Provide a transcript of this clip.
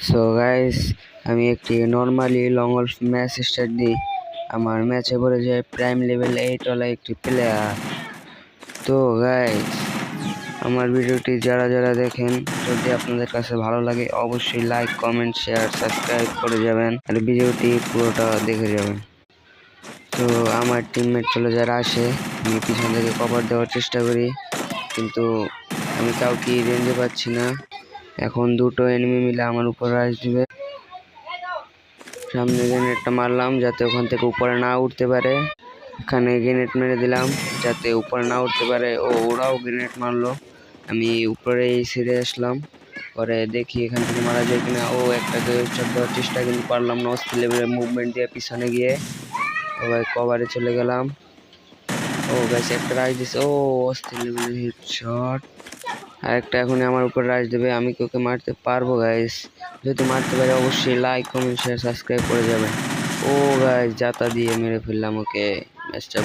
So guys, আমি একটি normally long অল্ফ match start দিই। আমার ম্যাচে পড়ে যায় প্রাইম লেভেল 8 ওয়ালা একটি প্লেয়ার। তো গাইস, আমার ভিডিওটি যারা যারা দেখেন, যদি আপনাদের কাছে ভালো লাগে অবশ্যই লাইক, কমেন্ট, শেয়ার, সাবস্ক্রাইব করে যাবেন আর ভিডিওটি পুরোটা দেখে যাবেন। তো আমার টিমমেট চলে যারা আসে, আমি পিছন থেকে কভার দেওয়ার চেষ্টা করি, কিন্তু আমি কাউকে রেঞ্জে পাচ্ছি না। এখন দুটো এনিমি মিলে আমার উপর রাশ দিবে। সামনে গ্রেনেডটা মারলাম যাতে ওখান থেকে উপরে না উঠতে পারে। এখানে গ্রেনেড মেরে দিলাম যাতে উপরে না উঠতে পারে। ওরাও গ্রেনেড মারলো। আমি উপরে ছেড়ে আসলাম, পরে দেখি এখান থেকে মারা যায় কিনা। একটাকে হেডশট দেওয়ার চেষ্টা, কিন্তু পারলাম না। অস্থির লেভেলের মুভমেন্ট দিয়ে পিছনে গিয়ে ভাই কভারে চলে গেলাম। গাইস, একটা রাশ দিছে। অস্থির লেভেলের হেডশট। আর একটা এখনই আমার উপর রাশ দেবে। আমি কি ওকে মারতে পারবো গাইস? যদি মারতে পারি অবশ্যই লাইক, কমেন্ট, শেয়ার, সাবস্ক্রাইব করে যাবেন। গাইস, জাতা দিয়ে মেরে ফেললাম ওকে। ম্যাচটা